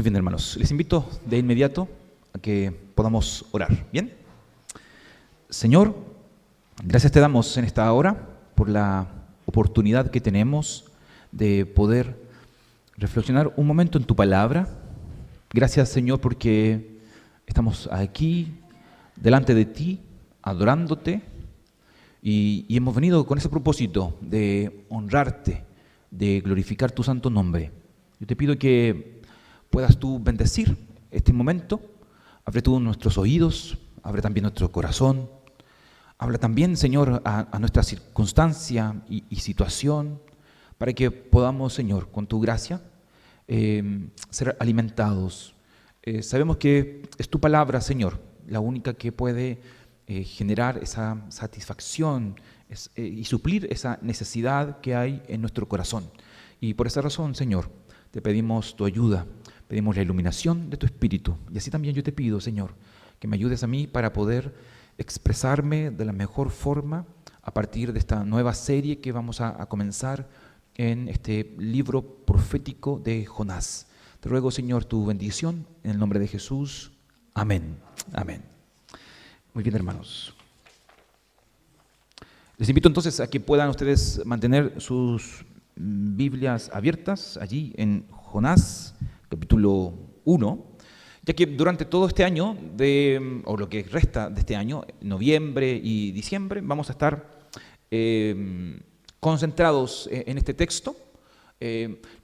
Muy bien, hermanos. Les invito de inmediato a que podamos orar. ¿Bien? Señor, gracias te damos en esta hora por la oportunidad que tenemos de poder reflexionar un momento en tu palabra. Gracias, Señor, porque estamos aquí delante de ti, adorándote, y hemos venido con ese propósito de honrarte, de glorificar tu santo nombre. Yo te pido que puedas tú bendecir este momento. Abre tú nuestros oídos, abre también nuestro corazón. Habla también, Señor, a nuestra circunstancia y situación, para que podamos, Señor, con tu gracia, ser alimentados. Sabemos que es tu palabra, Señor, la única que puede generar esa satisfacción y suplir esa necesidad que hay en nuestro corazón. Y por esa razón, Señor, te pedimos tu ayuda, pedimos la iluminación de tu Espíritu. Y así también yo te pido, Señor, que me ayudes a mí para poder expresarme de la mejor forma a partir de esta nueva serie que vamos a comenzar en este libro profético de Jonás. Te ruego, Señor, tu bendición en el nombre de Jesús. Amén. Amén. Muy bien, hermanos. Les invito entonces a que puedan ustedes mantener sus Biblias abiertas allí en Jonás, capítulo 1, ya que durante todo este año, o lo que resta de este año, noviembre y diciembre, vamos a estar concentrados en este texto,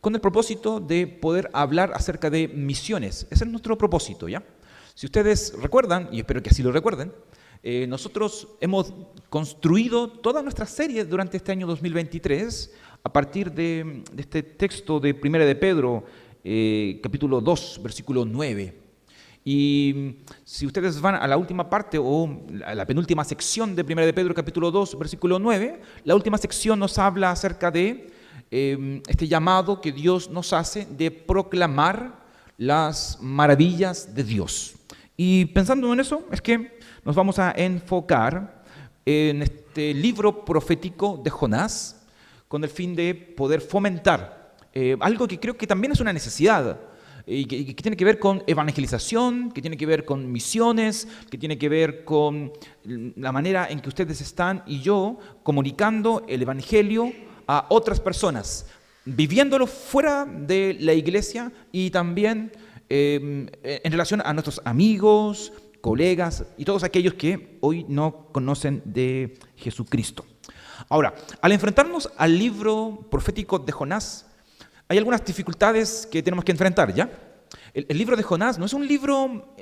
con el propósito de poder hablar acerca de misiones. Ese es nuestro propósito, ¿ya? Si ustedes recuerdan, y espero que así lo recuerden, nosotros hemos construido toda nuestra serie durante este año 2023 a partir de este texto de 1 de Pedro, capítulo 2, versículo 9. Y si ustedes van a la última parte o a la penúltima sección de 1 de Pedro, capítulo 2, versículo 9, la última sección nos habla acerca de este llamado que Dios nos hace de proclamar las maravillas de Dios. Y pensando en eso, es que nos vamos a enfocar en este libro profético de Jonás con el fin de poder fomentar algo que creo que también es una necesidad y que tiene que ver con evangelización, que tiene que ver con misiones, que tiene que ver con la manera en que ustedes están y yo comunicando el evangelio a otras personas, viviéndolo fuera de la iglesia y también en relación a nuestros amigos, colegas y todos aquellos que hoy no conocen de Jesucristo. Ahora, al enfrentarnos al libro profético de Jonás, hay algunas dificultades que tenemos que enfrentar, ¿ya? El libro de Jonás no es un libro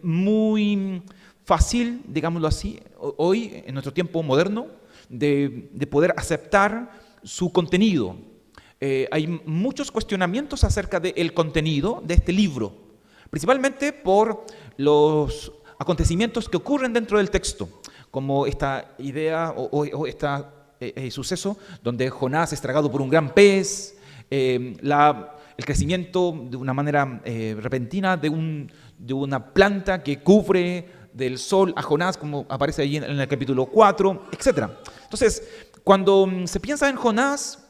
muy fácil, digámoslo así, hoy, en nuestro tiempo moderno, de poder aceptar su contenido. Hay muchos cuestionamientos acerca del contenido de este libro, principalmente por los acontecimientos que ocurren dentro del texto, como esta idea o este suceso donde Jonás es tragado por un gran pez, el crecimiento de una manera repentina de una planta que cubre del sol a Jonás, como aparece ahí en el capítulo 4, etc. Entonces, cuando se piensa en Jonás,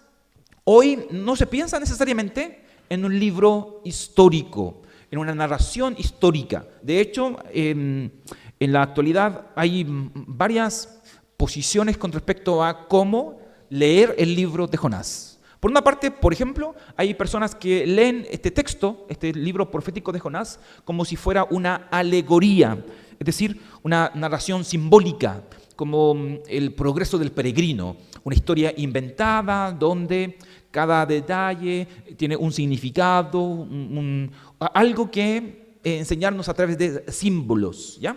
hoy no se piensa necesariamente en un libro histórico, en una narración histórica. De hecho, en la actualidad hay varias posiciones con respecto a cómo leer el libro de Jonás. Por una parte, por ejemplo, hay personas que leen este texto, este libro profético de Jonás, como si fuera una alegoría, es decir, una narración simbólica, como el progreso del peregrino, una historia inventada donde cada detalle tiene un significado, algo que enseñarnos a través de símbolos, ¿ya?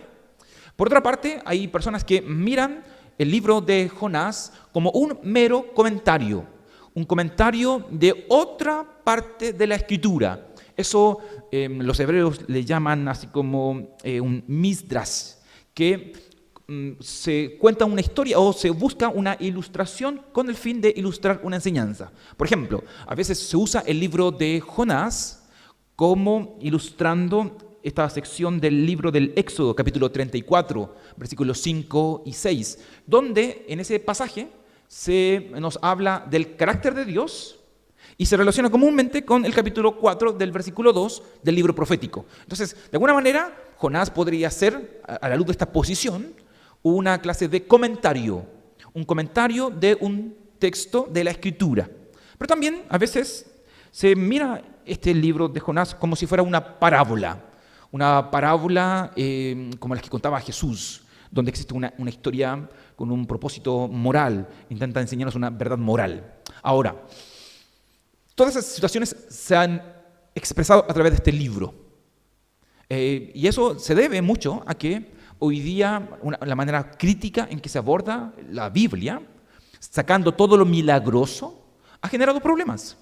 Por otra parte, hay personas que miran el libro de Jonás como un mero comentario, un comentario de otra parte de la Escritura. Eso los hebreos le llaman así como un misdrash, que se cuenta una historia o se busca una ilustración con el fin de ilustrar una enseñanza. Por ejemplo, a veces se usa el libro de Jonás como ilustrando esta sección del libro del Éxodo, capítulo 34, versículos 5 y 6, donde en ese pasaje se nos habla del carácter de Dios Y se relaciona comúnmente con el capítulo 4 del versículo 2 del libro profético. Entonces, de alguna manera, Jonás podría ser, a la luz de esta posición, una clase de comentario, un comentario de un texto de la Escritura. Pero también, a veces, se mira este libro de Jonás como si fuera una parábola como las que contaba Jesús, donde existe una historia con un propósito moral, intenta enseñarnos una verdad moral. Ahora, todas esas situaciones se han expresado a través de este libro. Y eso se debe mucho a que hoy día la manera crítica en que se aborda la Biblia, sacando todo lo milagroso, ha generado problemas.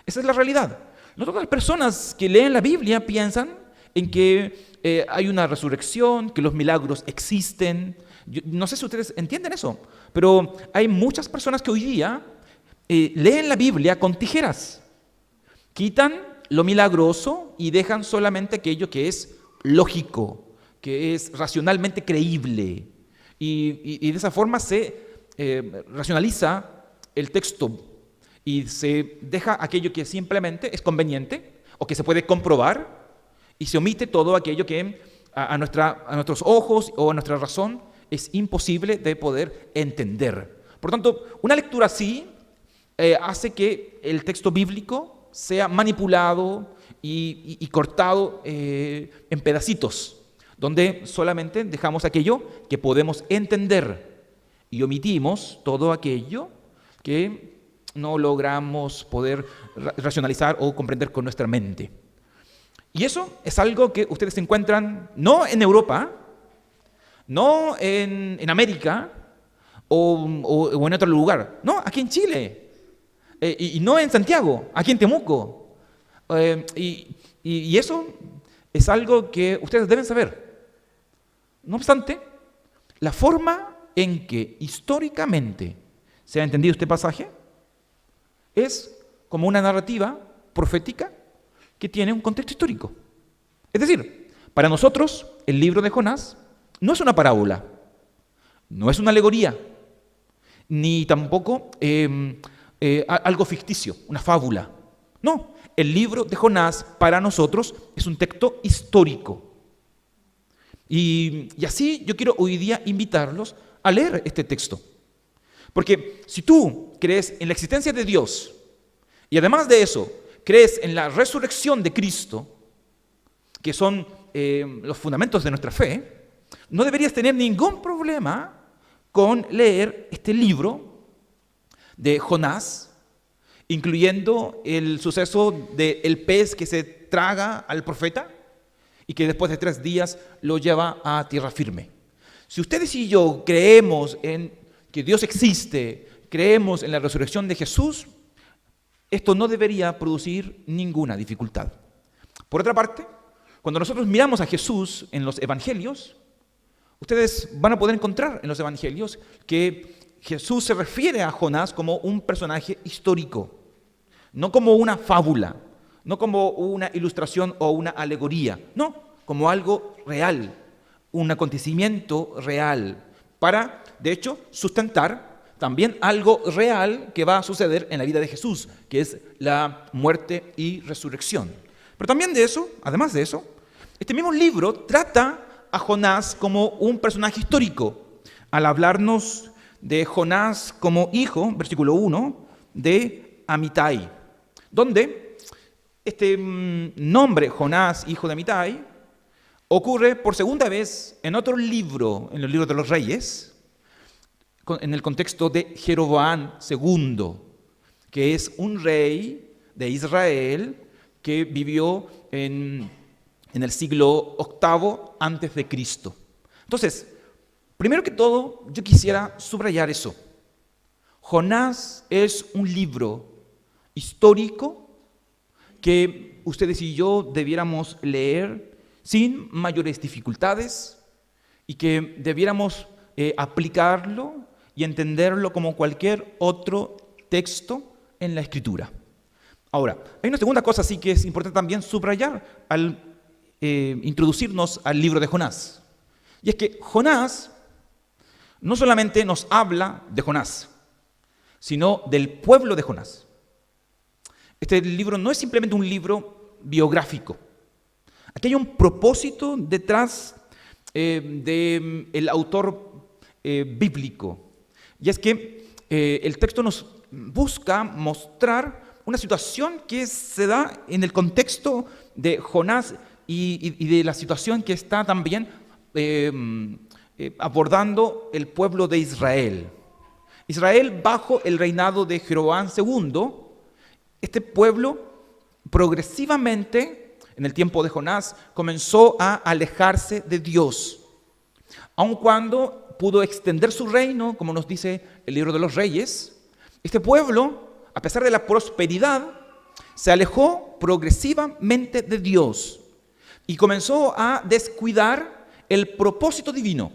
Esa es la realidad. No todas las personas que leen la Biblia piensan en que hay una resurrección, que los milagros existen. Yo no sé si ustedes entienden eso, pero hay muchas personas que hoy día leen la Biblia con tijeras. Quitan lo milagroso y dejan solamente aquello que es lógico, que es racionalmente creíble. Y de esa forma se racionaliza el texto y se deja aquello que simplemente es conveniente o que se puede comprobar y se omite todo aquello que a nuestros ojos o a nuestra razón es imposible de poder entender. Por tanto, una lectura así hace que el texto bíblico sea manipulado y cortado en pedacitos, donde solamente dejamos aquello que podemos entender y omitimos todo aquello que no logramos poder racionalizar o comprender con nuestra mente. Y eso es algo que ustedes encuentran no en Europa, no en América o en otro lugar, no, aquí en Chile, y no en Santiago, aquí en Temuco. Y eso es algo que ustedes deben saber. No obstante, la forma en que históricamente se ha entendido este pasaje es como una narrativa profética que tiene un contexto histórico. Es decir, para nosotros el libro de Jonás no es una parábola, no es una alegoría, ni tampoco algo ficticio, una fábula. No, el libro de Jonás para nosotros es un texto histórico. Y así yo quiero hoy día invitarlos a leer este texto. Porque si tú crees en la existencia de Dios y además de eso crees en la resurrección de Cristo, que son los fundamentos de nuestra fe, no deberías tener ningún problema con leer este libro de Jonás, incluyendo el suceso del pez que se traga al profeta y que después de 3 días lo lleva a tierra firme. Si ustedes y yo creemos en que Dios existe, creemos en la resurrección de Jesús, esto no debería producir ninguna dificultad. Por otra parte, cuando nosotros miramos a Jesús en los evangelios, ustedes van a poder encontrar en los evangelios que Jesús se refiere a Jonás como un personaje histórico, no como una fábula, no como una ilustración o una alegoría, no, como algo real, un acontecimiento real, para, de hecho, sustentar también algo real que va a suceder en la vida de Jesús, que es la muerte y resurrección. Pero también de eso, además de eso, este mismo libro trata a Jonás como un personaje histórico, al hablarnos de Jonás como hijo, versículo 1, de Amitai, donde este nombre, Jonás, hijo de Amitai, ocurre por segunda vez en otro libro, en el libro de los Reyes, en el contexto de Jeroboam II, que es un rey de Israel que vivió en el siglo VIII antes de Cristo. Entonces, primero que todo, yo quisiera subrayar eso. Jonás es un libro histórico que ustedes y yo debiéramos leer sin mayores dificultades y que debiéramos aplicarlo y entenderlo como cualquier otro texto en la Escritura. Ahora, hay una segunda cosa sí que es importante también subrayar al introducirnos al libro de Jonás. Y es que Jonás no solamente nos habla de Jonás, sino del pueblo de Jonás. Este libro no es simplemente un libro biográfico. Aquí hay un propósito detrás del autor bíblico. Y es que el texto nos busca mostrar una situación que se da en el contexto de Jonás y de la situación que está también abordando el pueblo de Israel. Israel bajo el reinado de Jeroboam II, este pueblo progresivamente, en el tiempo de Jonás, comenzó a alejarse de Dios. Aun cuando pudo extender su reino, como nos dice el libro de los Reyes, este pueblo, a pesar de la prosperidad, se alejó progresivamente de Dios y comenzó a descuidar el propósito divino.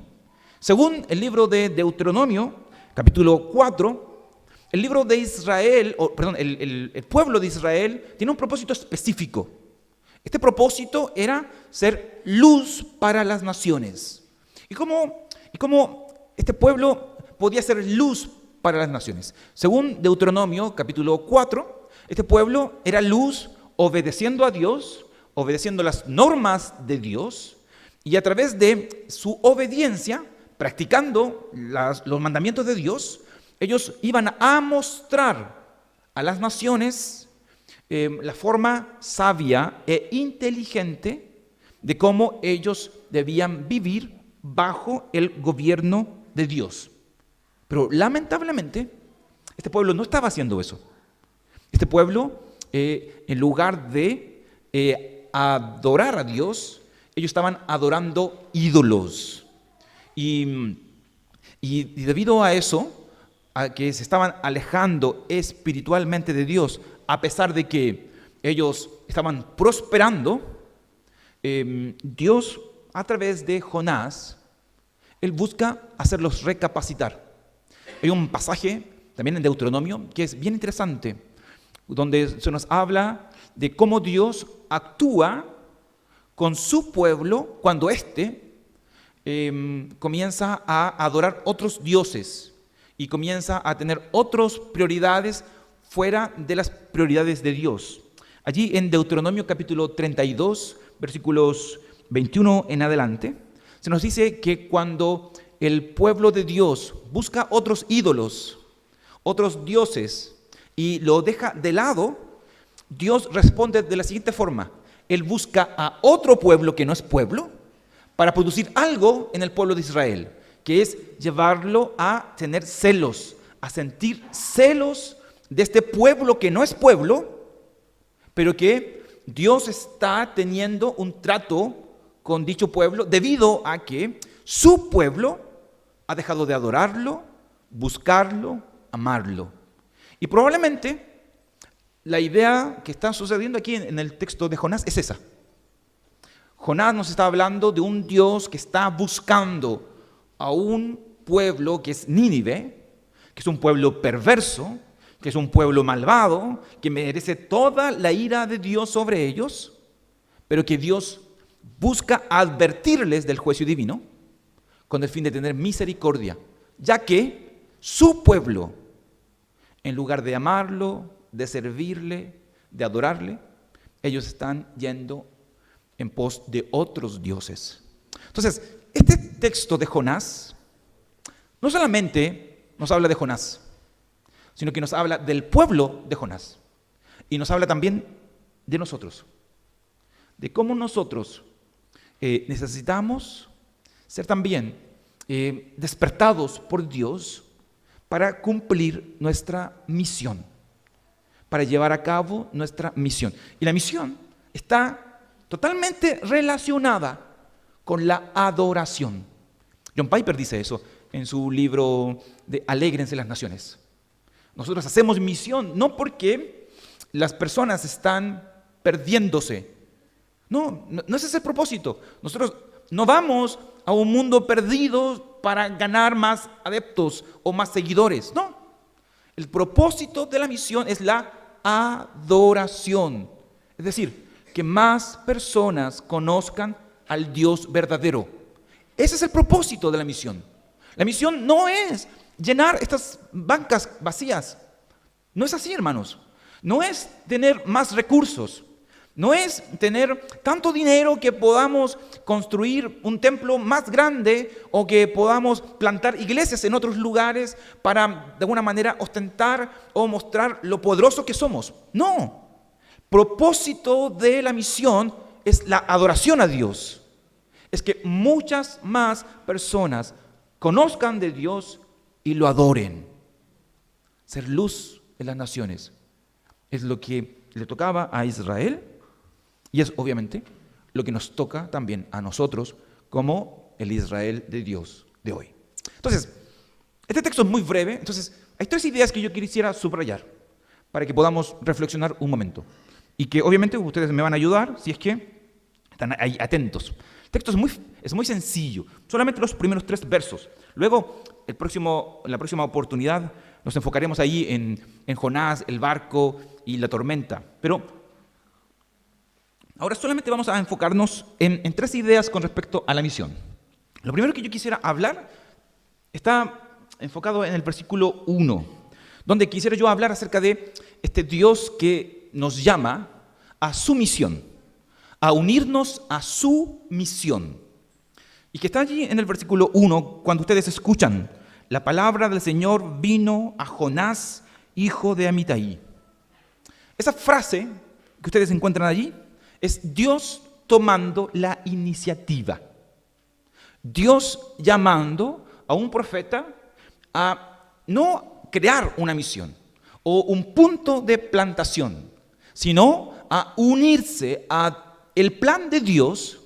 Según el libro de Deuteronomio, capítulo 4, el pueblo de Israel tiene un propósito específico. Este propósito era ser luz para las naciones. ¿Y cómo este pueblo podía ser luz para las naciones? Según Deuteronomio capítulo 4, este pueblo era luz obedeciendo a Dios, obedeciendo las normas de Dios, y a través de su obediencia, practicando los mandamientos de Dios, ellos iban a mostrar a las naciones la forma sabia e inteligente de cómo ellos debían vivir bajo el gobierno de Dios. Pero lamentablemente, este pueblo no estaba haciendo eso. Este pueblo, en lugar de adorar a Dios, ellos estaban adorando ídolos. Y debido a eso, a que se estaban alejando espiritualmente de Dios, a pesar de que ellos estaban prosperando, Dios, a través de Jonás, Él busca hacerlos recapacitar. Hay un pasaje también en Deuteronomio que es bien interesante, donde se nos habla de cómo Dios actúa con su pueblo cuando éste comienza a adorar otros dioses y comienza a tener otras prioridades fuera de las prioridades de Dios. Allí en Deuteronomio capítulo 32, versículos 21 en adelante, se nos dice que cuando el pueblo de Dios busca otros ídolos, otros dioses, y lo deja de lado, Dios responde de la siguiente forma: Él busca a otro pueblo que no es pueblo para producir algo en el pueblo de Israel, que es llevarlo a tener celos, a sentir celos de este pueblo que no es pueblo, pero que Dios está teniendo un trato con dicho pueblo debido a que su pueblo ha dejado de adorarlo, buscarlo, amarlo. Y probablemente la idea que está sucediendo aquí en el texto de Jonás es esa. Jonás nos está hablando de un Dios que está buscando a un pueblo que es Nínive, que es un pueblo perverso, que es un pueblo malvado, que merece toda la ira de Dios sobre ellos, pero que Dios busca advertirles del juicio divino con el fin de tener misericordia, ya que su pueblo, en lugar de amarlo, de servirle, de adorarle, ellos están yendo en pos de otros dioses. Entonces, este texto de Jonás no solamente nos habla de Jonás, sino que nos habla del pueblo de Jonás. Y nos habla también de nosotros, de cómo nosotros necesitamos ser también despertados por Dios para cumplir nuestra misión, para llevar a cabo nuestra misión. Y la misión está totalmente relacionada con la adoración. John Piper dice eso en su libro de Alégrense las Naciones. Nosotros hacemos misión no porque las personas están perdiéndose. No es ese el propósito. Nosotros no vamos a un mundo perdido para ganar más adeptos o más seguidores. No. El propósito de la misión es la adoración. Es decir, que más personas conozcan al Dios verdadero. Ese es el propósito de la misión. La misión no es llenar estas bancas vacías. No es así, hermanos. No es tener más recursos. No es tener tanto dinero que podamos construir un templo más grande o que podamos plantar iglesias en otros lugares para de alguna manera ostentar o mostrar lo poderoso que somos. No. Propósito de la misión es la adoración a Dios. Es que muchas más personas conozcan de Dios y lo adoren. Ser luz en las naciones es lo que le tocaba a Israel. Y es obviamente lo que nos toca también a nosotros como el Israel de Dios de hoy. Entonces, este texto es muy breve, entonces hay 3 ideas que yo quisiera subrayar para que podamos reflexionar un momento. Y que obviamente ustedes me van a ayudar si es que están ahí atentos. El texto es muy sencillo, solamente los primeros 3 versos. Luego, en la próxima oportunidad, nos enfocaremos ahí en Jonás, el barco y la tormenta. Pero ahora solamente vamos a enfocarnos en 3 ideas con respecto a la misión. Lo primero que yo quisiera hablar está enfocado en el versículo 1, donde quisiera yo hablar acerca de este Dios que nos llama a su misión, a unirnos a su misión. Y que está allí en el versículo 1, cuando ustedes escuchan, la palabra del Señor vino a Jonás, hijo de Amitai. Esa frase que ustedes encuentran allí es Dios tomando la iniciativa. Dios llamando a un profeta a no crear una misión o un punto de plantación, sino a unirse a el plan de Dios,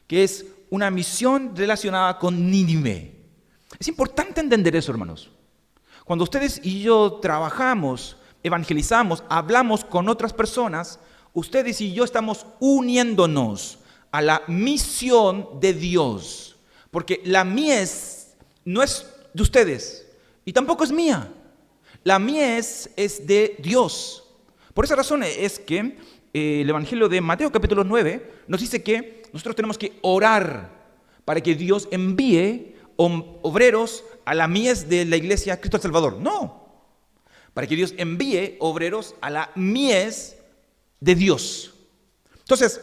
que es una misión relacionada con Nínive. Es importante entender eso, hermanos. Cuando ustedes y yo trabajamos, evangelizamos, hablamos con otras personas, ustedes y yo estamos uniéndonos a la misión de Dios, porque la mies no es de ustedes y tampoco es mía. La mies es de Dios. Por esa razón es que el Evangelio de Mateo capítulo 9 nos dice que nosotros tenemos que orar para que Dios envíe obreros a la mies de la iglesia Cristo el Salvador. No, para que Dios envíe obreros a la mies de Dios. Entonces,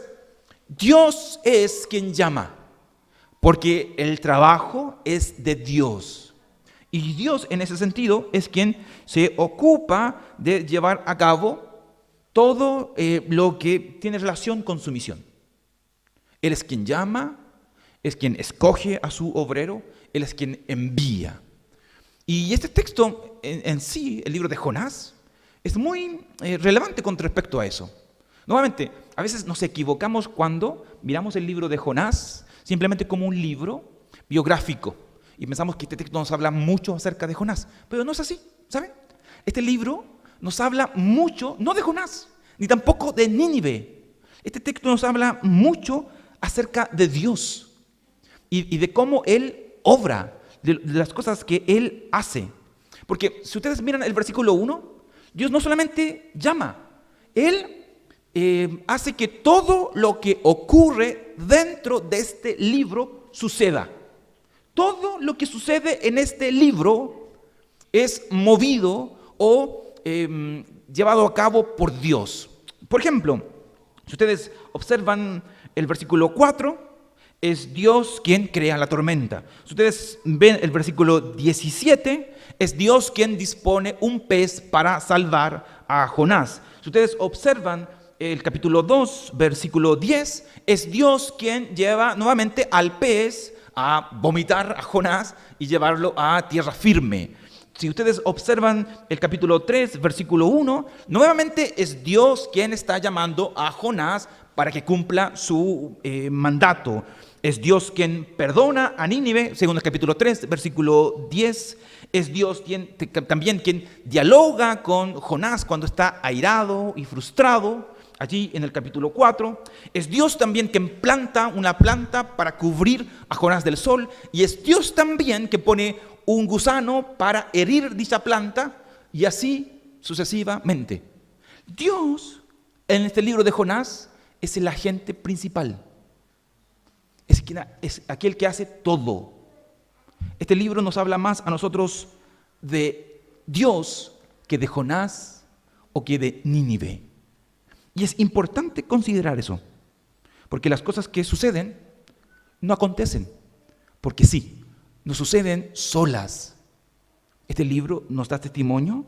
Dios es quien llama, porque el trabajo es de Dios. Y Dios en ese sentido es quien se ocupa de llevar a cabo todo lo que tiene relación con su misión. Él es quien llama, es quien escoge a su obrero, Él es quien envía. Y este texto en sí, el libro de Jonás, es muy relevante con respecto a eso. Nuevamente, a veces nos equivocamos cuando miramos el libro de Jonás simplemente como un libro biográfico y pensamos que este texto nos habla mucho acerca de Jonás, pero no es así, ¿saben? Este libro nos habla mucho, no de Jonás, ni tampoco de Nínive. Este texto nos habla mucho acerca de Dios y de cómo Él obra, de las cosas que Él hace. Porque si ustedes miran el versículo 1, Dios no solamente llama, Él hace que todo lo que ocurre dentro de este libro suceda. Todo lo que sucede en este libro es movido o llevado a cabo por Dios. Por ejemplo, si ustedes observan el versículo 4, es Dios quien crea la tormenta. Si ustedes ven el versículo 17, es Dios quien dispone un pez para salvar a Jonás. Si ustedes observan el capítulo 2, versículo 10, es Dios quien lleva nuevamente al pez a vomitar a Jonás y llevarlo a tierra firme. Si ustedes observan el capítulo 3, versículo 1, nuevamente es Dios quien está llamando a Jonás para que cumpla su mandato. Es Dios quien perdona a Nínive, según el capítulo 3, versículo 10. Es Dios también quien dialoga con Jonás cuando está airado y frustrado, allí en el capítulo 4. Es Dios también quien planta una planta para cubrir a Jonás del sol. Y es Dios también que pone un gusano para herir dicha planta, y así sucesivamente. Dios, en este libro de Jonás, es el agente principal. Es aquel que hace todo. Este libro nos habla más a nosotros de Dios que de Jonás o que de Nínive. Y es importante considerar eso, porque las cosas que suceden no acontecen, porque sí, no suceden solas. Este libro nos da testimonio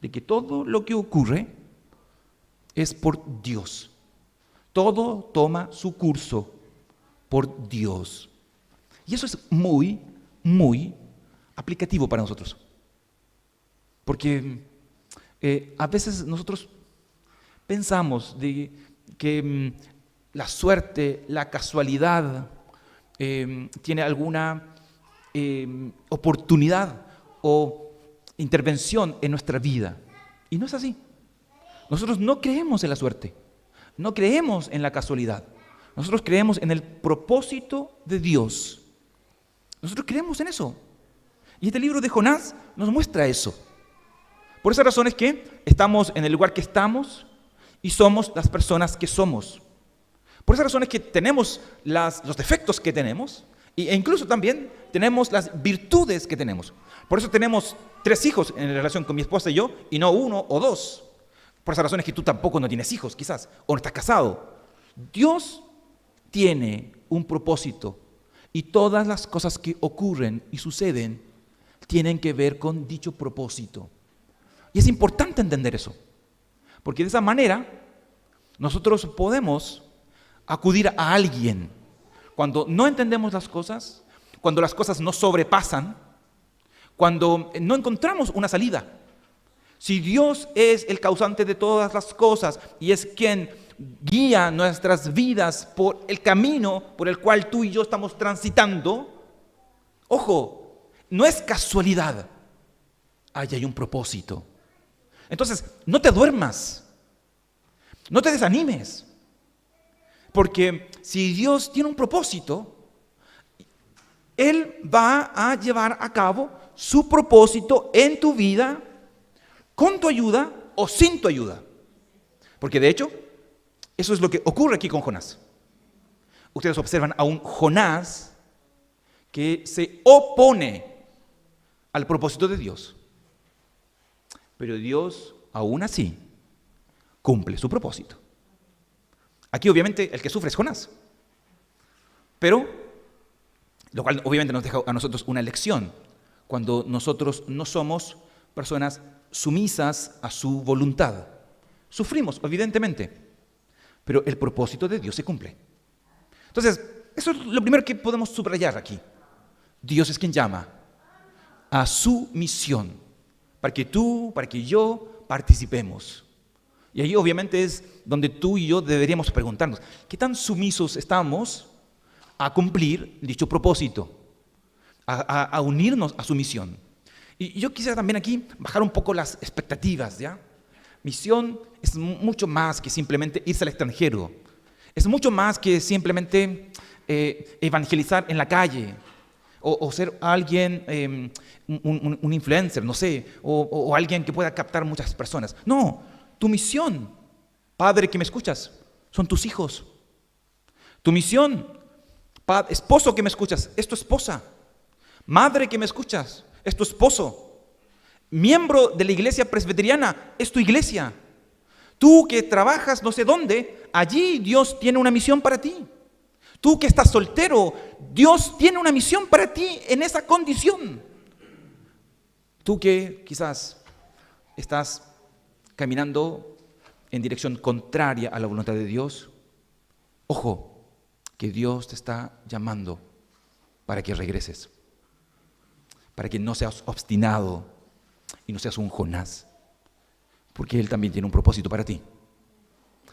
de que todo lo que ocurre es por Dios. Todo toma su curso por Dios. Y eso es muy, muy aplicativo para nosotros. Porque a veces nosotros pensamos de que la suerte, la casualidad, tiene alguna oportunidad o intervención en nuestra vida. Y no es así. Nosotros no creemos en la suerte, no creemos en la casualidad. Nosotros creemos en el propósito de Dios. Nosotros creemos en eso. Y este libro de Jonás nos muestra eso. Por esa razón es que estamos en el lugar que estamos y somos las personas que somos. Por esa razón es que tenemos los defectos que tenemos e incluso también tenemos las virtudes que tenemos. Por eso tenemos 3 hijos en relación con mi esposa y yo, y no 1 o 2. Por esa razón es que tú tampoco no tienes hijos, quizás, o no estás casado. Dios tiene un propósito y todas las cosas que ocurren y suceden tienen que ver con dicho propósito. Y es importante entender eso, porque de esa manera nosotros podemos acudir a alguien cuando no entendemos las cosas, cuando las cosas nos sobrepasan, cuando no encontramos una salida. Si Dios es el causante de todas las cosas y es quien guía nuestras vidas por el camino por el cual tú y yo estamos transitando, ojo, no es casualidad, ahí hay un propósito. Entonces, no te duermas, no te desanimes, porque si Dios tiene un propósito, Él va a llevar a cabo su propósito en tu vida, con tu ayuda o sin tu ayuda. Porque de hecho, eso es lo que ocurre aquí con Jonás. Ustedes observan a un Jonás que se opone al propósito de Dios. Pero Dios, aún así, cumple su propósito. Aquí obviamente el que sufre es Jonás. Pero, lo cual obviamente nos deja a nosotros una lección, cuando nosotros no somos personas sumisas a su voluntad. Sufrimos, evidentemente, pero el propósito de Dios se cumple. Entonces, eso es lo primero que podemos subrayar aquí. Dios es quien llama a su misión, para que tú, para que yo participemos. Y ahí obviamente es donde tú y yo deberíamos preguntarnos, ¿qué tan sumisos estamos a cumplir dicho propósito, a unirnos a su misión? Y yo quisiera también aquí bajar un poco las expectativas, ¿ya? Misión es mucho más que simplemente irse al extranjero. Es mucho más que simplemente evangelizar en la calle o ser alguien, un influencer, no sé, o alguien que pueda captar muchas personas. No, tu misión, padre que me escuchas, son tus hijos. Tu misión, esposo que me escuchas, es tu esposa. Madre que me escuchas, es tu esposo. Miembro de la iglesia presbiteriana, es tu iglesia. Tú que trabajas no sé dónde, allí Dios tiene una misión para ti. Tú que estás soltero, Dios tiene una misión para ti en esa condición. Tú que quizás estás caminando en dirección contraria a la voluntad de Dios, ojo, que Dios te está llamando para que regreses, para que no seas obstinado y no seas un Jonás, porque Él también tiene un propósito para ti.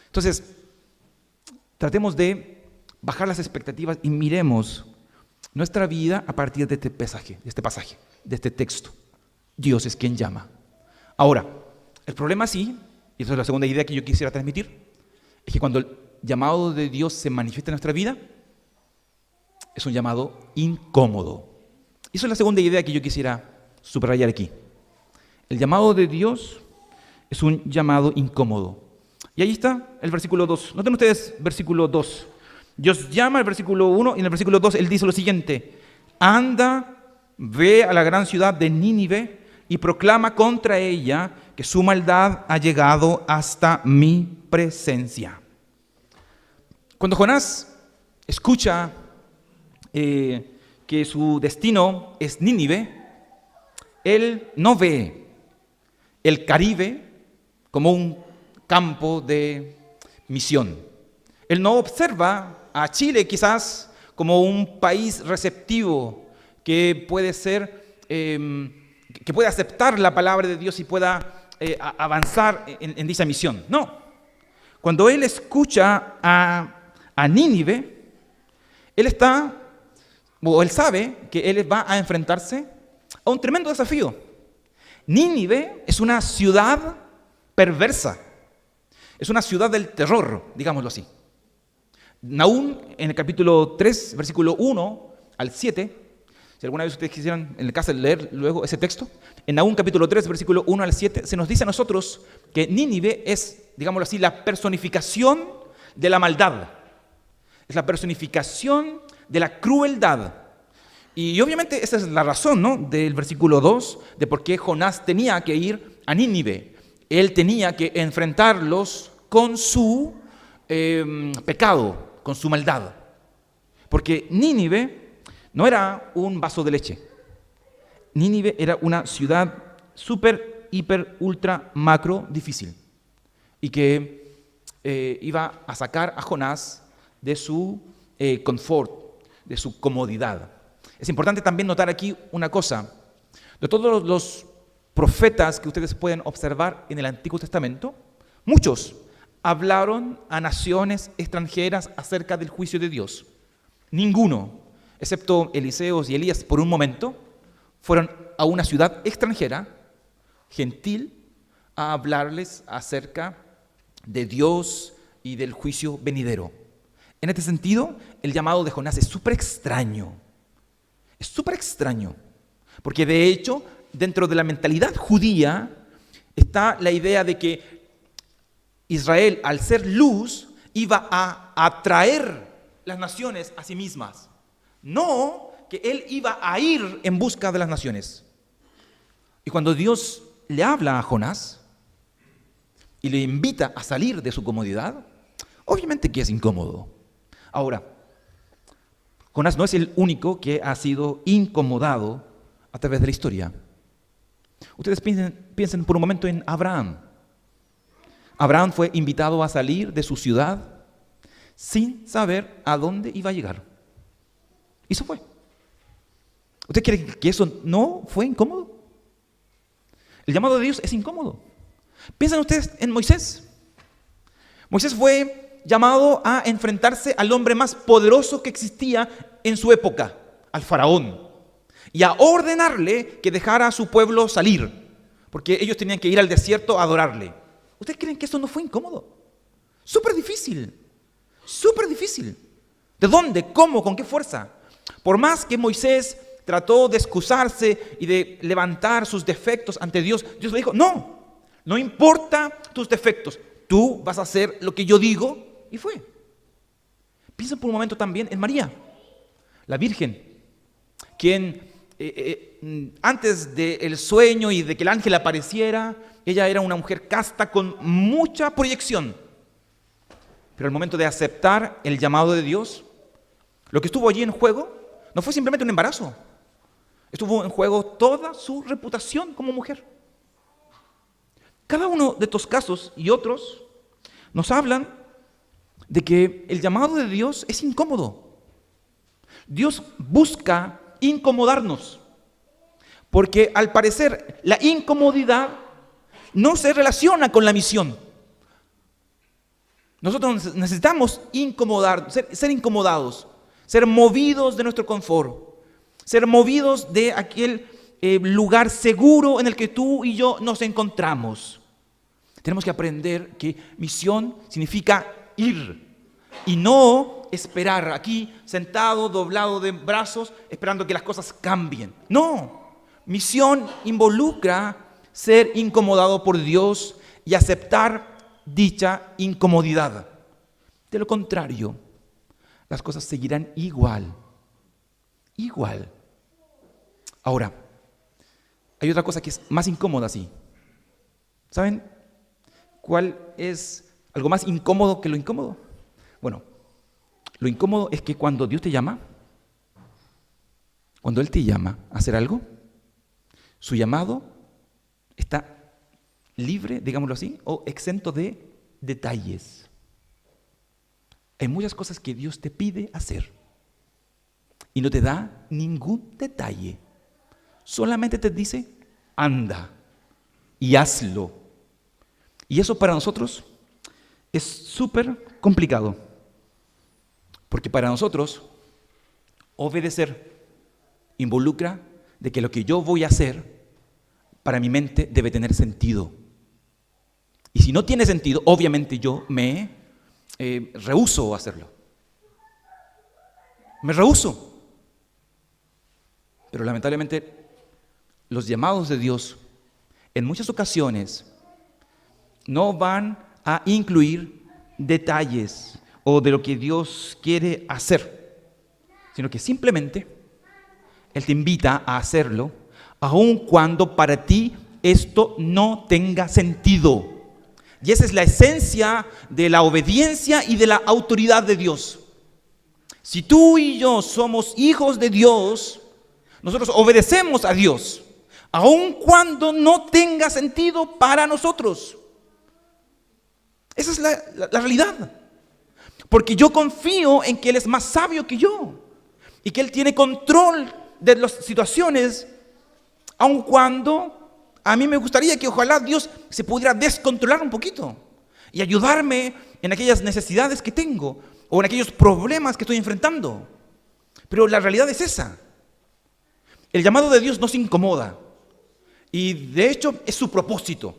Entonces, tratemos de bajar las expectativas y miremos nuestra vida a partir de este pasaje, de este texto. Dios es quien llama. Ahora, el problema sí, y esa es la segunda idea que yo quisiera transmitir, es que cuando el llamado de Dios se manifiesta en nuestra vida, es un llamado incómodo. Y esa es la segunda idea que yo quisiera subrayar aquí. El llamado de Dios es un llamado incómodo. Y ahí está el versículo 2. Noten ustedes versículo 2. Dios llama el versículo 1 y en el versículo 2 Él dice lo siguiente: anda, ve a la gran ciudad de Nínive y proclama contra ella que su maldad ha llegado hasta mi presencia. Cuando Jonás escucha que su destino es Nínive, él no ve el Caribe como un campo de misión. Él no observa a Chile quizás como un país receptivo que puede ser, que puede aceptar la palabra de Dios y pueda avanzar en dicha misión. No. Cuando él escucha a Nínive, él sabe que él va a enfrentarse a un tremendo desafío. Nínive es una ciudad perversa, es una ciudad del terror, digámoslo así. Nahum, en el capítulo 3, versículo 1 al 7, si alguna vez ustedes quisieran en el caso de leer luego ese texto, en Nahum capítulo 3, versículo 1 al 7, se nos dice a nosotros que Nínive es, digámoslo así, la personificación de la maldad. Es la personificación de la crueldad. Y obviamente esa es la razón, ¿no?, del versículo 2, de por qué Jonás tenía que ir a Nínive. Él tenía que enfrentarlos con su pecado, con su maldad. Porque Nínive no era un vaso de leche. Nínive era una ciudad súper, hiper, ultra, macro, difícil. Y que iba a sacar a Jonás de su confort, de su comodidad. Es importante también notar aquí una cosa. De todos los profetas que ustedes pueden observar en el Antiguo Testamento, muchos hablaron a naciones extranjeras acerca del juicio de Dios. Ninguno, excepto Eliseos y Elías por un momento, fueron a una ciudad extranjera, gentil, a hablarles acerca de Dios y del juicio venidero. En este sentido, el llamado de Jonás es súper extraño. Es súper extraño, porque de hecho, dentro de la mentalidad judía está la idea de que Israel, al ser luz, iba a atraer las naciones a sí mismas. No que él iba a ir en busca de las naciones. Y cuando Dios le habla a Jonás y le invita a salir de su comodidad, obviamente que es incómodo. Ahora, Jonás no es el único que ha sido incomodado a través de la historia. Ustedes piensen por un momento en Abraham. Abraham fue invitado a salir de su ciudad sin saber a dónde iba a llegar. Y eso fue. ¿Ustedes creen que eso no fue incómodo? El llamado de Dios es incómodo. Piensen ustedes en Moisés. Moisés fue llamado a enfrentarse al hombre más poderoso que existía en su época, al faraón, y a ordenarle que dejara a su pueblo salir, porque ellos tenían que ir al desierto a adorarle. ¿Ustedes creen que eso no fue incómodo? Súper difícil, súper difícil. ¿De dónde? ¿Cómo? ¿Con qué fuerza? Por más que Moisés trató de excusarse y de levantar sus defectos ante Dios, Dios le dijo, no importa tus defectos, tú vas a hacer lo que yo digo, y fue. Piensen por un momento también en María, la Virgen, quien antes del sueño y de que el ángel apareciera, ella era una mujer casta con mucha proyección. Pero al momento de aceptar el llamado de Dios, lo que estuvo allí en juego no fue simplemente un embarazo. Estuvo en juego toda su reputación como mujer. Cada uno de estos casos y otros nos hablan de que el llamado de Dios es incómodo. Dios busca incomodarnos, porque al parecer la incomodidad no se relaciona con la misión. Nosotros necesitamos ser incomodados, ser movidos de nuestro confort, ser movidos de aquel lugar seguro en el que tú y yo nos encontramos. Tenemos que aprender que misión significa ir y no esperar aquí sentado, doblado de brazos, esperando que las cosas cambien. No, misión involucra ser incomodado por Dios y aceptar dicha incomodidad. De lo contrario, las cosas seguirán igual. Ahora, hay otra cosa que es más incómoda, sí. ¿Saben cuál es algo más incómodo que lo incómodo? Bueno, lo incómodo es que cuando Dios te llama, cuando Él te llama a hacer algo, su llamado está libre, digámoslo así, o exento de detalles. Hay muchas cosas que Dios te pide hacer y no te da ningún detalle. Solamente te dice, anda y hazlo. Y eso para nosotros es súper complicado, porque para nosotros obedecer involucra de que lo que yo voy a hacer para mi mente debe tener sentido. Y si no tiene sentido, obviamente yo me rehúso a hacerlo. Me rehúso. Pero lamentablemente los llamados de Dios en muchas ocasiones no van a incluir detalles o de lo que Dios quiere hacer, sino que simplemente Él te invita a hacerlo, aun cuando para ti esto no tenga sentido. Y esa es la esencia de la obediencia y de la autoridad de Dios. Si tú y yo somos hijos de Dios, nosotros obedecemos a Dios, aun cuando no tenga sentido para nosotros. Esa es la realidad. Porque yo confío en que Él es más sabio que yo y que Él tiene control de las situaciones, aun cuando a mí me gustaría que ojalá Dios se pudiera descontrolar un poquito y ayudarme en aquellas necesidades que tengo o en aquellos problemas que estoy enfrentando. Pero la realidad es esa. El llamado de Dios no se incomoda y de hecho es su propósito.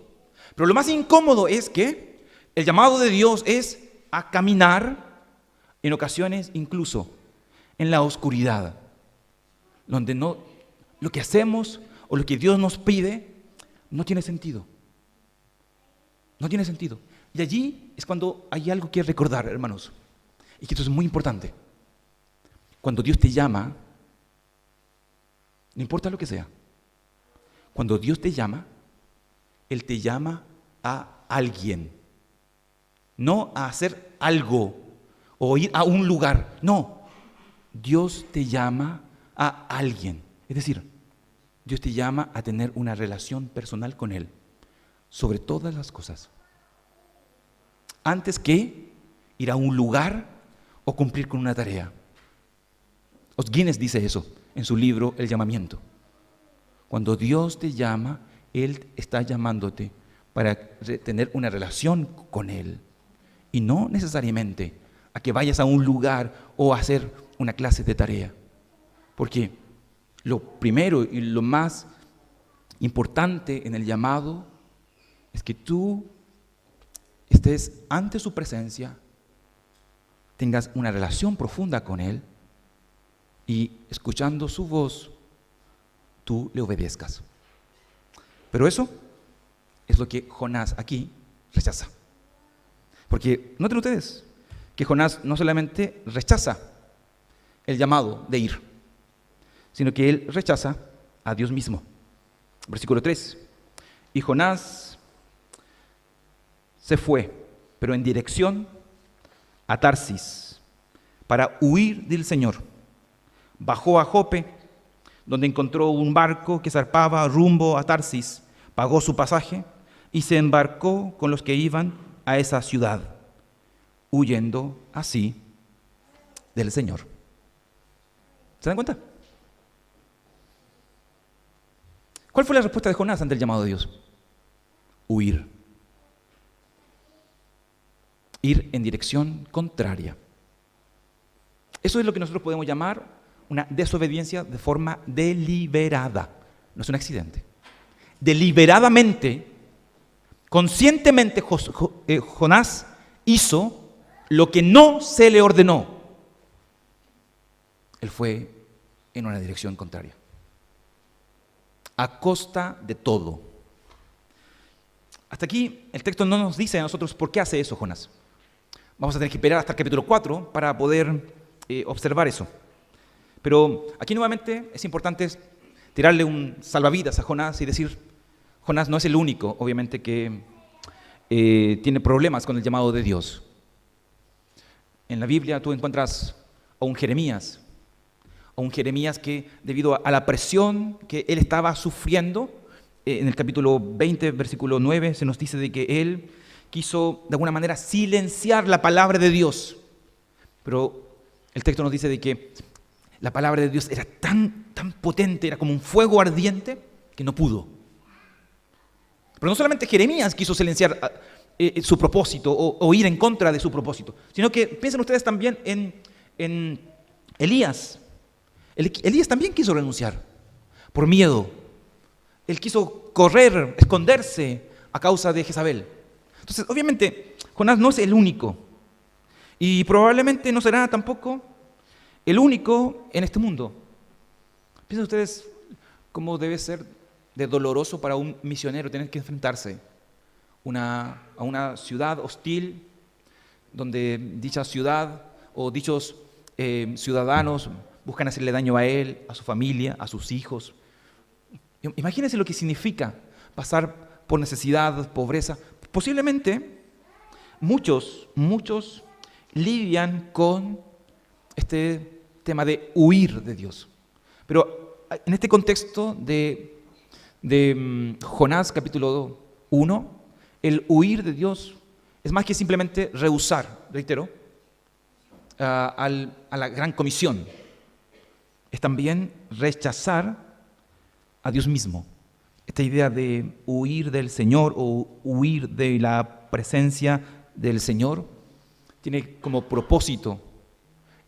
Pero lo más incómodo es que el llamado de Dios es a caminar, en ocasiones incluso en la oscuridad, donde no, lo que hacemos o lo que Dios nos pide no tiene sentido. No tiene sentido. Y allí es cuando hay algo que recordar, hermanos, y que esto es muy importante. Cuando Dios te llama, no importa lo que sea, cuando Dios te llama, Él te llama a alguien, no a hacer algo o ir a un lugar. No, Dios te llama a alguien. Es decir, Dios te llama a tener una relación personal con Él sobre todas las cosas, antes que ir a un lugar o cumplir con una tarea. Os Guinness dice eso en su libro El llamamiento. Cuando Dios te llama, Él está llamándote para tener una relación con Él y no necesariamente a que vayas a un lugar o a hacer una clase de tarea. Porque lo primero y lo más importante en el llamado es que tú estés ante su presencia, tengas una relación profunda con Él y escuchando su voz, tú le obedezcas. Pero eso es lo que Jonás aquí rechaza. Porque noten ustedes que Jonás no solamente rechaza el llamado de ir, sino que él rechaza a Dios mismo. Versículo 3. Y Jonás se fue, pero en dirección a Tarsis, para huir del Señor. Bajó a Jope, donde encontró un barco que zarpaba rumbo a Tarsis, pagó su pasaje y se embarcó con los que iban a esa ciudad, huyendo así del Señor. ¿Se dan cuenta? ¿Cuál fue la respuesta de Jonás ante el llamado de Dios? Huir. Ir en dirección contraria. Eso es lo que nosotros podemos llamar una desobediencia de forma deliberada. No es un accidente. Deliberadamente, conscientemente, Jonás hizo lo que no se le ordenó. Él fue en una dirección contraria, a costa de todo. Hasta aquí el texto no nos dice a nosotros por qué hace eso Jonás. Vamos a tener que esperar hasta el capítulo 4 para poder observar eso. Pero aquí nuevamente es importante tirarle un salvavidas a Jonás y decir, Jonás no es el único, obviamente, que tiene problemas con el llamado de Dios. En la Biblia tú encuentras a un Jeremías que debido a la presión que él estaba sufriendo, en el capítulo 20, versículo 9, se nos dice de que él quiso de alguna manera silenciar la palabra de Dios. Pero el texto nos dice de que la palabra de Dios era tan potente, era como un fuego ardiente, que no pudo. Pero no solamente Jeremías quiso silenciar su propósito o ir en contra de su propósito, sino que piensen ustedes también en Elías. Elías también quiso renunciar por miedo. Él quiso correr, esconderse a causa de Jezabel. Entonces, obviamente, Jonás no es el único. Y probablemente no será tampoco el único en este mundo. Piensen ustedes cómo debe ser de doloroso para un misionero tener que enfrentarse a una ciudad hostil, donde dicha ciudad o dichos ciudadanos buscan hacerle daño a él, a su familia, a sus hijos. Imagínense lo que significa pasar por necesidad, pobreza. Posiblemente muchos lidian con este tema de huir de Dios. Pero en este contexto de Jonás capítulo 1, el huir de Dios es más que simplemente rehusar, reitero, a la gran comisión. Es también rechazar a Dios mismo. Esta idea de huir del Señor o huir de la presencia del Señor tiene como propósito,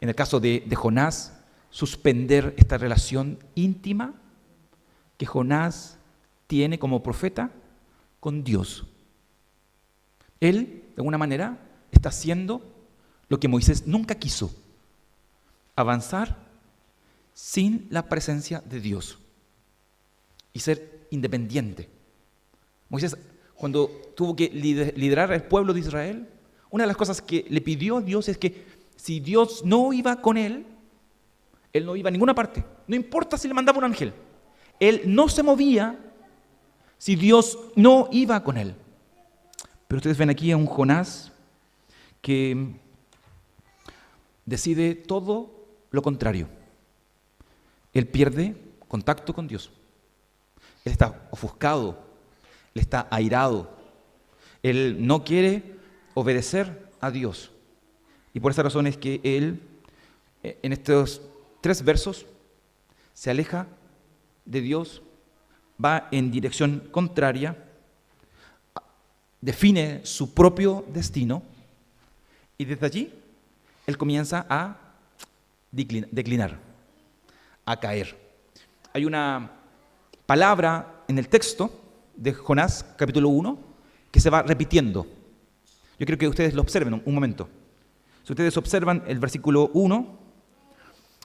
en el caso de Jonás, suspender esta relación íntima que Jonás tiene como profeta con Dios. Él, de alguna manera, está haciendo lo que Moisés nunca quiso: avanzar sin la presencia de Dios y ser independiente. Moisés, cuando tuvo que liderar al pueblo de Israel, una de las cosas que le pidió a Dios es que si Dios no iba con él no iba a ninguna parte. No importa si le mandaba un ángel. Él no se movía si Dios no iba con él. Pero ustedes ven aquí a un Jonás que decide todo lo contrario. Él pierde contacto con Dios. Él está ofuscado, él está airado, él no quiere obedecer a Dios. Y por esa razón es que él, en estos 3 versos, se aleja de Dios, va en dirección contraria, define su propio destino, y desde allí él comienza a declinar, a caer. Hay una palabra en el texto de Jonás, capítulo 1, que se va repitiendo. Yo quiero que ustedes lo observen un momento. Si ustedes observan el versículo 1,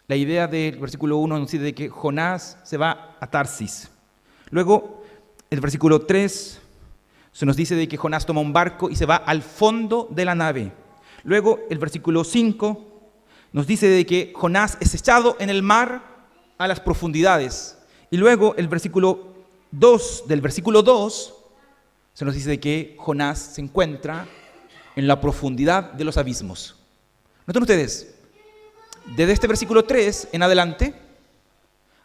la idea del versículo 1 nos dice de que Jonás se va a Tarsis. Luego, el versículo 3 se nos dice de que Jonás toma un barco y se va al fondo de la nave. Luego, el versículo 5 nos dice de que Jonás es echado en el mar a las profundidades. Y luego, el versículo 2 del versículo 2 se nos dice de que Jonás se encuentra en la profundidad de los abismos. Noten ustedes, desde este versículo 3 en adelante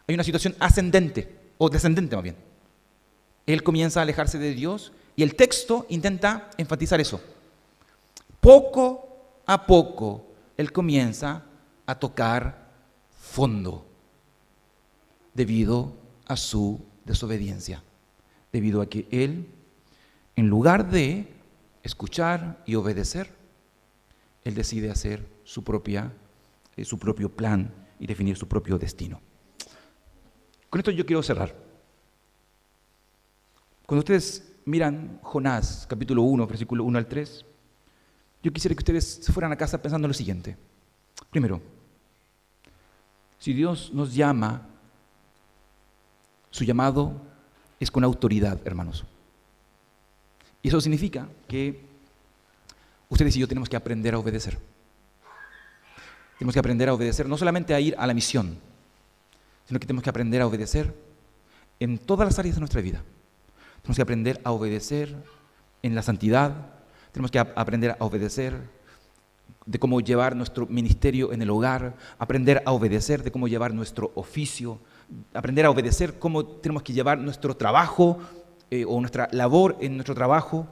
hay una situación ascendente, o descendente más bien. Él comienza a alejarse de Dios y el texto intenta enfatizar eso. Poco a poco él comienza a tocar fondo debido a su desobediencia, debido a que él, en lugar de escuchar y obedecer, él decide hacer su propio plan y definir su propio destino. Con esto yo quiero cerrar. Cuando ustedes miran Jonás, capítulo 1, versículo 1 al 3, yo quisiera que ustedes se fueran a casa pensando en lo siguiente. Primero, si Dios nos llama, su llamado es con autoridad, hermanos. Y eso significa que ustedes y yo tenemos que aprender a obedecer. Tenemos que aprender a obedecer, no solamente a ir a la misión, sino que tenemos que aprender a obedecer en todas las áreas de nuestra vida. Tenemos que aprender a obedecer en la santidad, tenemos que aprender a obedecer de cómo llevar nuestro ministerio en el hogar, aprender a obedecer de cómo llevar nuestro oficio, aprender a obedecer cómo tenemos que llevar nuestro trabajo o nuestra labor en nuestro trabajo.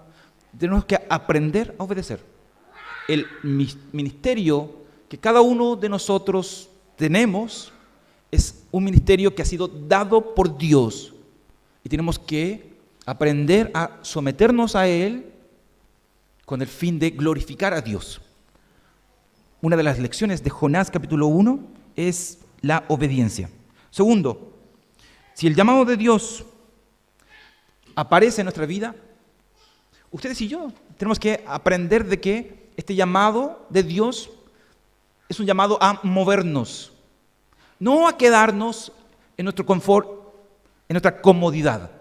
Tenemos que aprender a obedecer. El ministerio que cada uno de nosotros tenemos es un ministerio que ha sido dado por Dios y tenemos que aprender a someternos a Él con el fin de glorificar a Dios. Una de las lecciones de Jonás capítulo 1 es la obediencia. Segundo, si el llamado de Dios aparece en nuestra vida, ustedes y yo tenemos que aprender de que este llamado de Dios es un llamado a movernos, no a quedarnos en nuestro confort, en nuestra comodidad.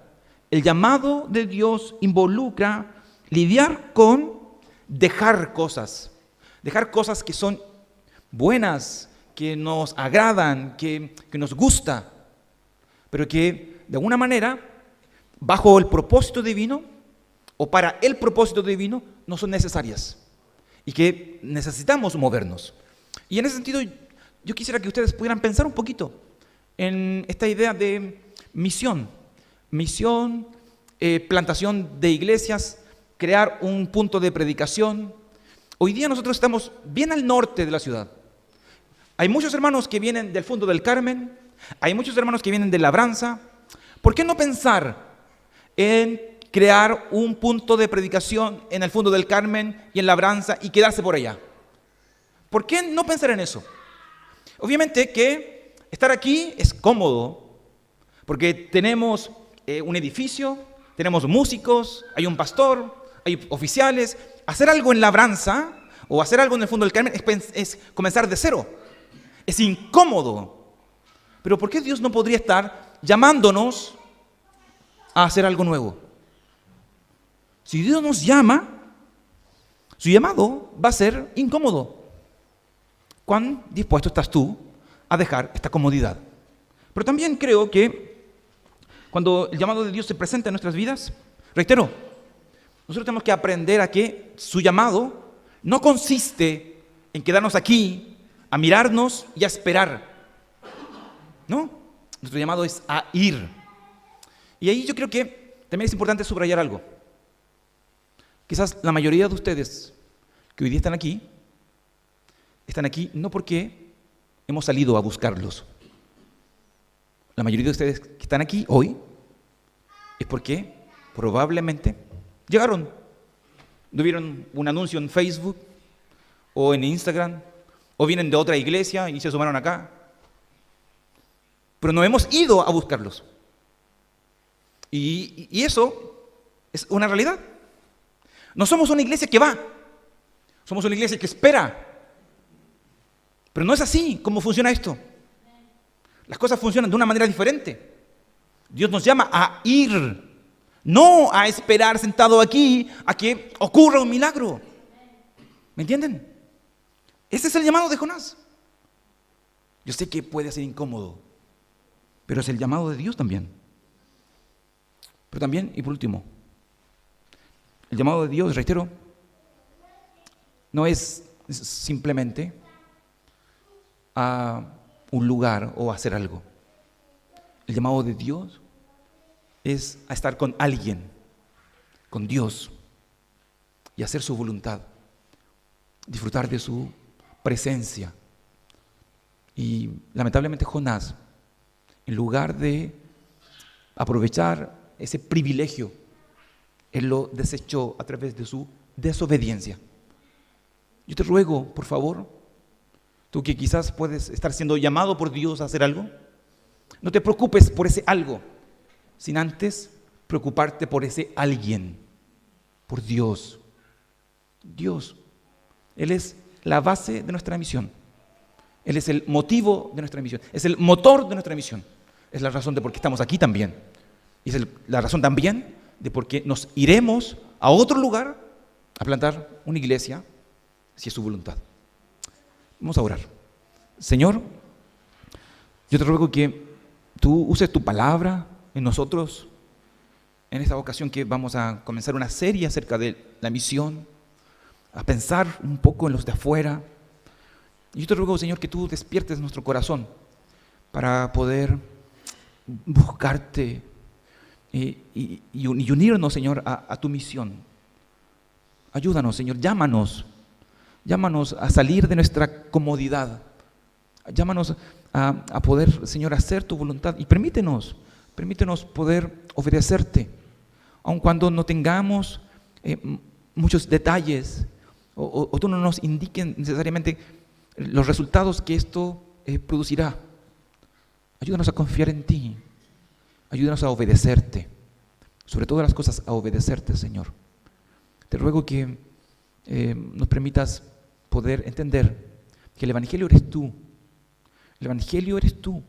El llamado de Dios involucra lidiar con dejar cosas que son buenas, que nos agradan, que nos gusta, pero que de alguna manera, bajo el propósito divino o para el propósito divino, no son necesarias y que necesitamos movernos. Y en ese sentido, yo quisiera que ustedes pudieran pensar un poquito en esta idea de misión, plantación de iglesias, crear un punto de predicación. Hoy día nosotros estamos bien al norte de la ciudad. Hay muchos hermanos que vienen del Fondo del Carmen, hay muchos hermanos que vienen de Labranza. ¿Por qué no pensar en crear un punto de predicación en el Fondo del Carmen y en Labranza y quedarse por allá? ¿Por qué no pensar en eso? Obviamente que estar aquí es cómodo, porque tenemos un edificio, tenemos músicos, hay un pastor, hay oficiales. Hacer algo en Labranza o hacer algo en el Fondo del Carmen es comenzar de cero. Es incómodo. Pero ¿por qué Dios no podría estar llamándonos a hacer algo nuevo? Si Dios nos llama, su llamado va a ser incómodo. ¿Cuán dispuesto estás tú a dejar esta comodidad? Pero también creo que cuando el llamado de Dios se presenta en nuestras vidas, reitero, nosotros tenemos que aprender a que su llamado no consiste en quedarnos aquí, a mirarnos y a esperar. No, nuestro llamado es a ir. Y ahí yo creo que también es importante subrayar algo. Quizás la mayoría de ustedes que hoy día están aquí no porque hemos salido a buscarlos. La mayoría de ustedes que están aquí hoy es porque probablemente llegaron, vieron un anuncio en Facebook o en Instagram, o vienen de otra iglesia y se sumaron acá. Pero no hemos ido a buscarlos. Y eso es una realidad. No somos una iglesia que va, somos una iglesia que espera. Pero no es así como funciona esto. Las cosas funcionan de una manera diferente. Dios nos llama a ir, no a esperar sentado aquí a que ocurra un milagro. ¿Me entienden? Ese es el llamado de Jonás. Yo sé que puede ser incómodo, pero es el llamado de Dios también. Pero también, y por último, el llamado de Dios, reitero, no es simplemente a un lugar o a hacer algo. El llamado de Dios es a estar con alguien, con Dios, y hacer su voluntad, disfrutar de su presencia. Y lamentablemente Jonás, en lugar de aprovechar ese privilegio, él lo desechó a través de su desobediencia. Yo te ruego, por favor, tú que quizás puedes estar siendo llamado por Dios a hacer algo, no te preocupes por ese algo, sin antes preocuparte por ese alguien, por Dios. Dios, Él es la base de nuestra misión. Él es el motivo de nuestra misión, es el motor de nuestra misión. Es la razón de por qué estamos aquí también. Y es la razón también de por qué nos iremos a otro lugar a plantar una iglesia, si es su voluntad. Vamos a orar. Señor, yo te ruego que tú uses tu palabra en nosotros en esta ocasión que vamos a comenzar una serie acerca de la misión, a pensar un poco en los de afuera. Y yo te ruego, Señor, que tú despiertes nuestro corazón para poder buscarte y unirnos, Señor, a tu misión. Ayúdanos, Señor, llámanos a salir de nuestra comodidad. Llámanos a poder, Señor, hacer tu voluntad y permítenos poder obedecerte, aun cuando no tengamos muchos detalles o tú no nos indiques necesariamente los resultados que esto producirá. Ayúdanos a confiar en ti, ayúdanos a obedecerte, sobre todas las cosas a obedecerte, Señor. Te ruego que nos permitas poder entender que el Evangelio eres tú. El Evangelio eres tú.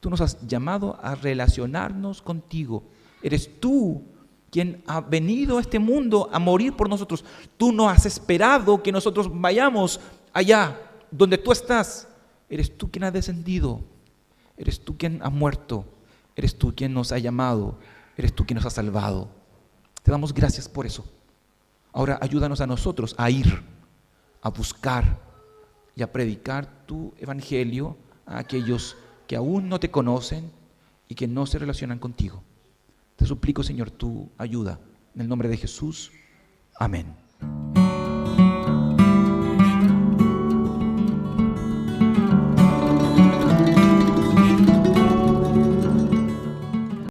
Tú nos has llamado a relacionarnos contigo. Eres tú quien ha venido a este mundo a morir por nosotros. Tú no has esperado que nosotros vayamos allá donde tú estás. Eres tú quien ha descendido. Eres tú quien ha muerto. Eres tú quien nos ha llamado. Eres tú quien nos ha salvado. Te damos gracias por eso. Ahora ayúdanos a nosotros a ir, a buscar y a predicar tu evangelio a aquellos que aún no te conocen y que no se relacionan contigo. Te suplico, Señor, tu ayuda. En el nombre de Jesús. Amén.